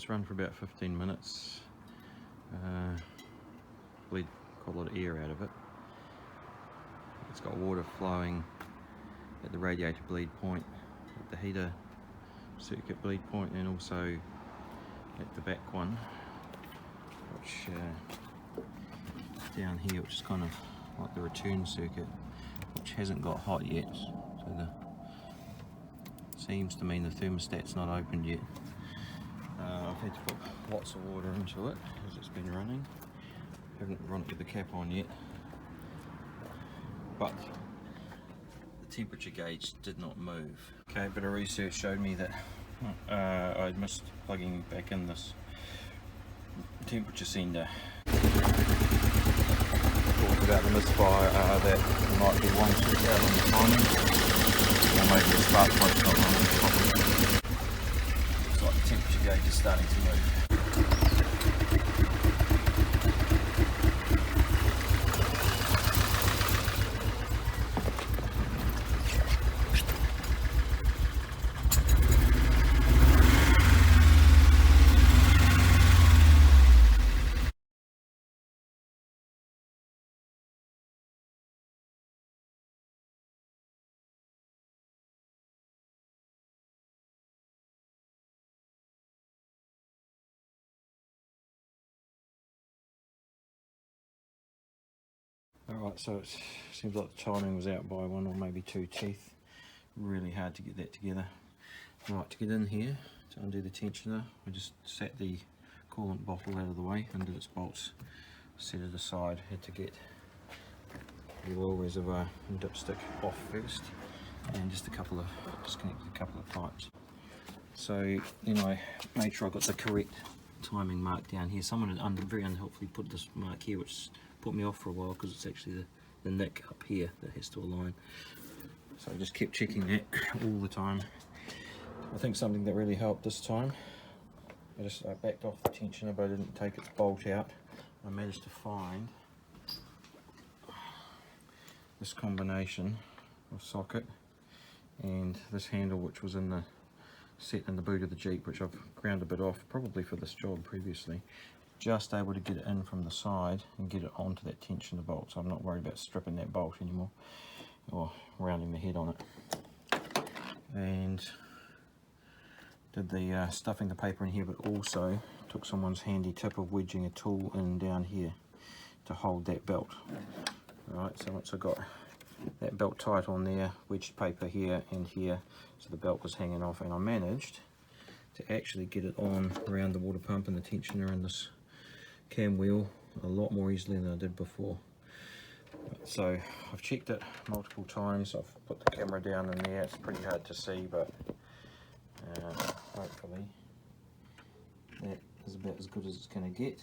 it's run for about 15 minutes. Bleed quite a lot of air out of it. It's got water flowing at the radiator bleed point, at the heater circuit bleed point, and also at the back one, which down here, which is kind of like the return circuit, which hasn't got hot yet. So seems to mean the thermostat's not opened yet. I've had to put lots of water into it as it's been running. Haven't run it with the cap on yet, but the temperature gauge did not move. Okay, a bit of research showed me that I'd missed plugging back in this temperature sender. Talked about the misfire that there might be one switch out on the timing, or maybe the spark plug's not running properly. Looks like the temperature gauge is starting to move. Alright, so it seems like the timing was out by 1 or maybe 2 teeth. Really hard to get that together. Right, to get in here, to undo the tensioner, I just sat the coolant bottle out of the way, undid its bolts, set it aside. Had to get the oil reservoir and dipstick off first, and disconnected a couple of pipes. So then I made sure I got the correct timing mark down here. Someone had very unhelpfully put this mark here, which put me off for a while because it's actually the nick up here that has to align. So I just kept checking that all the time. I think something that really helped this time, I backed off the tensioner but I didn't take its bolt out. I managed to find this combination of socket and this handle, which was in the set in the boot of the Jeep, which I've ground a bit off probably for this job previously. Just able to get it in from the side and get it onto that tensioner bolt, so I'm not worried about stripping that bolt anymore or rounding the head on it. And did the stuffing the paper in here, but also took someone's handy tip of wedging a tool in down here to hold that belt. Alright, so once I got that belt tight on there, wedged paper here and here, so the belt was hanging off, and I managed to actually get it on around the water pump and the tensioner and this cam wheel a lot more easily than I did before. So I've checked it multiple times. I've put the camera down in there. It's pretty hard to see, but hopefully that is about as good as it's going to get.